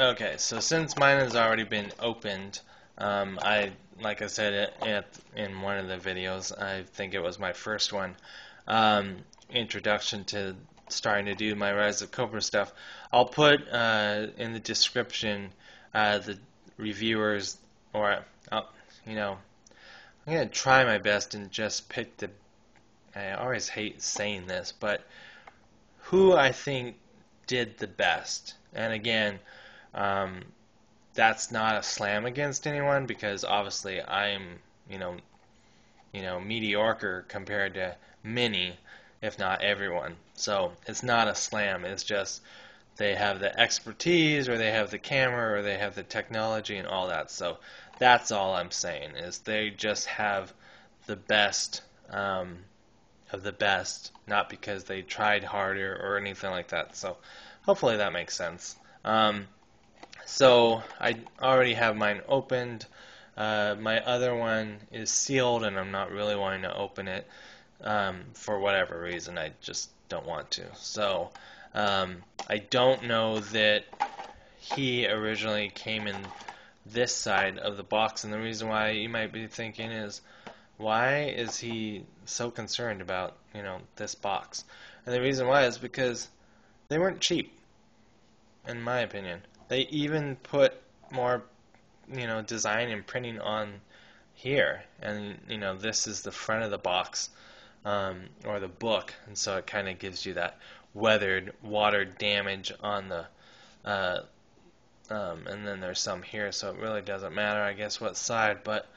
Okay, so since mine has already been opened, like I said in one of the videos, I think it was my first one, introduction to starting to do my Rise of Cobra stuff. I'll put in the description the reviewers, or you know, I'm gonna try my best and just pick the. I always hate saying this, but who I think did the best. And again, um, that's not a slam against anyone because obviously I'm, you know, mediocre compared to many, if not everyone. So it's not a slam. It's just they have the expertise, or they have the camera, or they have the technology, and all that. So that's all I'm saying is they just have the best of the best, not because they tried harder or anything like that. So hopefully that makes sense. So I already have mine opened. My other one is sealed, and I'm not really wanting to open it for whatever reason. I just don't want to. So I don't know that he originally came in this side of the box, and the reason why you might be thinking is, why is he so concerned about, this box? And the reason why is because they weren't cheap, in my opinion. They even put more, design and printing on here, and this is the front of the box, or the book, and so it kind of gives you that weathered, water damage on the, and then there's some here, so it really doesn't matter, I guess, what side, but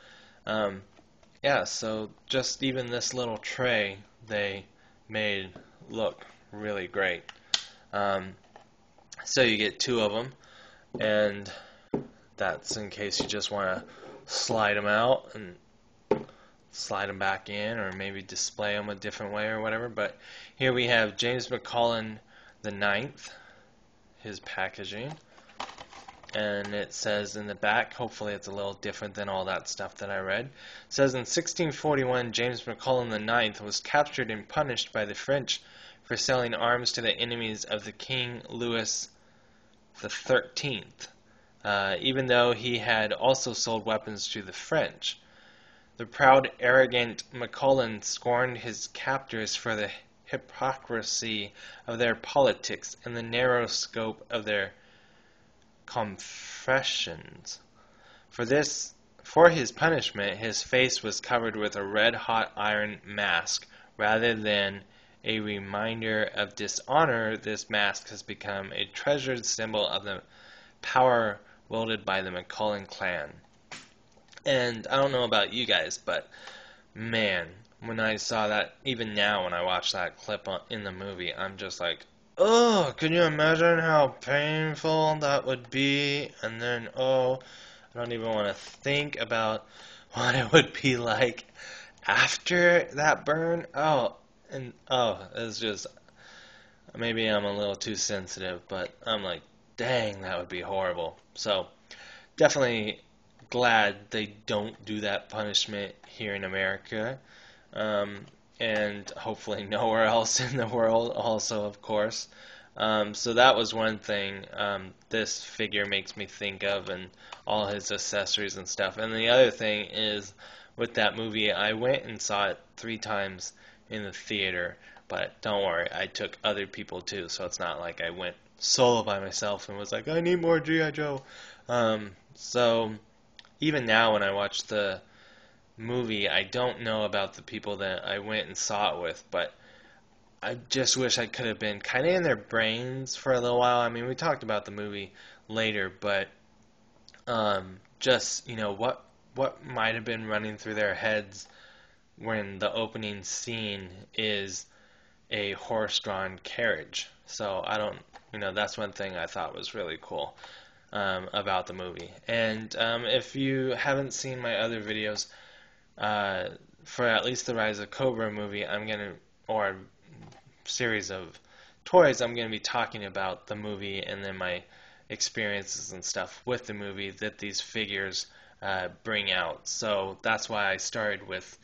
yeah, so just even this little tray they made look really great. Um, so you get two of them, and that's in case you just want to slide them out and slide them back in, or maybe display them a different way or whatever. But here we have James McCullen the Ninth, his packaging, and it says in the back, hopefully it's a little different than all that stuff that I read. It says in 1641, James McCullen the Ninth was captured and punished by the French for selling arms to the enemies of the King Louis the 13th, even though he had also sold weapons to the French. The proud, arrogant McCullen scorned his captors for the hypocrisy of their politics and the narrow scope of their confessions. For his punishment, his face was covered with a red-hot iron mask. Rather than a reminder of dishonor, this mask has become a treasured symbol of the power wielded by the McCullen clan. And I don't know about you guys, but man, when I saw that, even now when I watch that clip in the movie, I'm just like, oh, can you imagine how painful that would be? And then, I don't even want to think about what it would be like after that burn. It's just, maybe I'm a little too sensitive, but I'm like, dang, that would be horrible. So, definitely glad they don't do that punishment here in America. And hopefully nowhere else in the world also, of course. So that was one thing this figure makes me think of, and all his accessories and stuff. And the other thing is, with that movie, I went and saw it 3 times in the theater, but don't worry, I took other people too, so it's not like I went solo by myself and was like, I need more G.I. Joe. So even now when I watch the movie, I don't know about the people that I went and saw it with, but I just wish I could have been kind of in their brains for a little while. I mean, we talked about the movie later, but just what might have been running through their heads when the opening scene is a horse-drawn carriage. So I don't, that's one thing I thought was really cool about the movie. And if you haven't seen my other videos, for at least the Rise of Cobra movie, or series of toys, I'm going to be talking about the movie and then my experiences and stuff with the movie that these figures bring out. So that's why I started with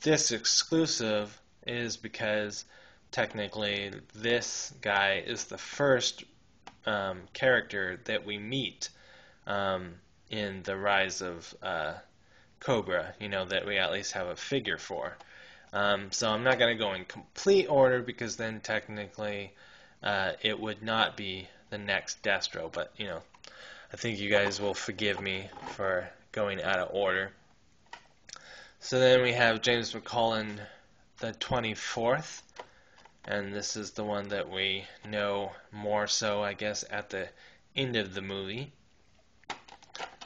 this exclusive, is because technically this guy is the first character that we meet in the Rise of Cobra, that we at least have a figure for. So I'm not going to go in complete order because then technically it would not be the next Destro, but I think you guys will forgive me for going out of order. So then we have James McCullen the 24th, and this is the one that we know more so, I guess, at the end of the movie.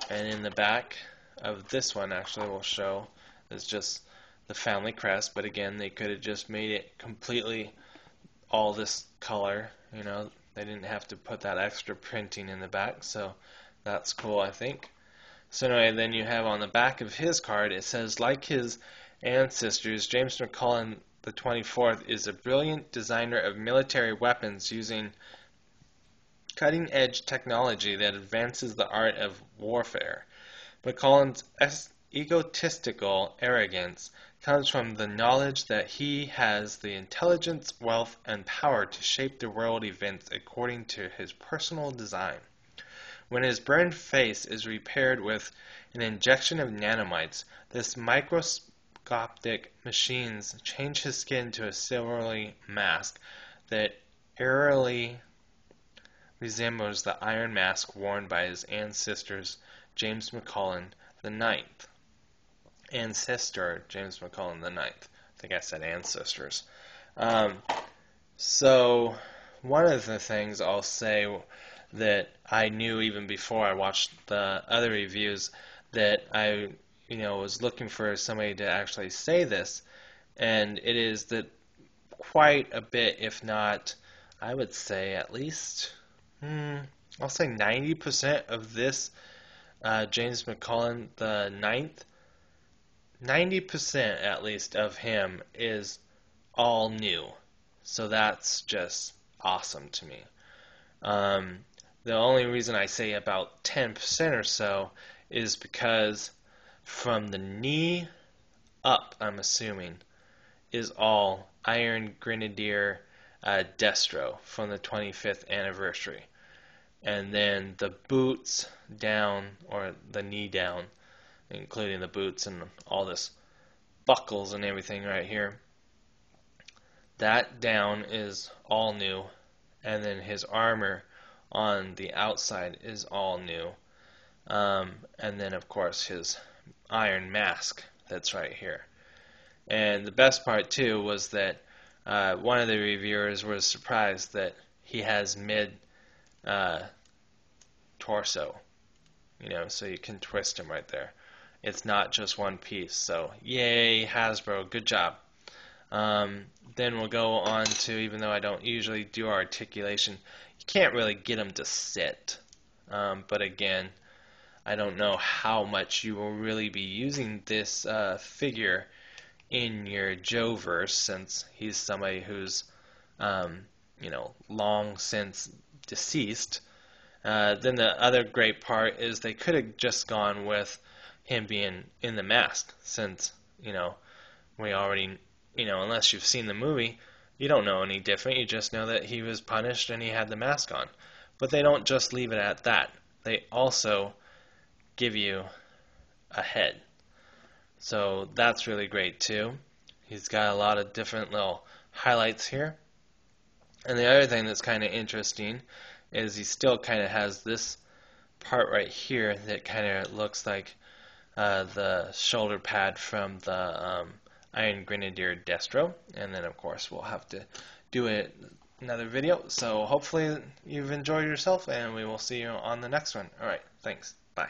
And in the back of this one, actually, we'll show is just the family crest, but again, they could have just made it completely all this color, they didn't have to put that extra printing in the back, so that's cool, I think. So anyway, then you have on the back of his card, it says, like his ancestors, James McCullen the 24th is a brilliant designer of military weapons using cutting-edge technology that advances the art of warfare. McCullen's egotistical arrogance comes from the knowledge that he has the intelligence, wealth, and power to shape the world events according to his personal design. When his burned face is repaired with an injection of nanomites, this microscopic machines change his skin to a silvery mask that eerily resembles the iron mask worn by his ancestors, James McCullen the Ninth. Ancestor James McCullen the Ninth. I think I said ancestors. So one of the things I'll say that I knew even before I watched the other reviews that I was looking for somebody to actually say this, and it is that quite a bit, if not, I would say at least, I'll say 90% of this James McCullen the Ninth, 90% at least of him is all new. So that's just awesome to me. The only reason I say about 10% or so is because from the knee up, I'm assuming, is all Iron Grenadier Destro from the 25th anniversary. And then the boots down, or the knee down, including the boots and all this buckles and everything right here, that down is all new. And then his armor on the outside is all new. And then, of course, his iron mask that's right here. And the best part, too, was that one of the reviewers was surprised that he has mid torso, so you can twist him right there. It's not just one piece. So, yay, Hasbro, good job. Then we'll go on to, even though I don't usually do articulation, you can't really get them to sit. But again, I don't know how much you will really be using this figure in your Joe-verse, since he's somebody who's, long since deceased. Then the other great part is they could have just gone with him being in the mask, since, we already, unless you've seen the movie, you don't know any different. You just know that he was punished and he had the mask on. But they don't just leave it at that. They also give you a head. So that's really great too. He's got a lot of different little highlights here. And the other thing that's kind of interesting is he still kind of has this part right here that kind of looks like the shoulder pad from the Iron Grenadier Destro. And then, of course, we'll have to do another video. So hopefully you've enjoyed yourself, and we will see you on the next one. All right, thanks. Bye.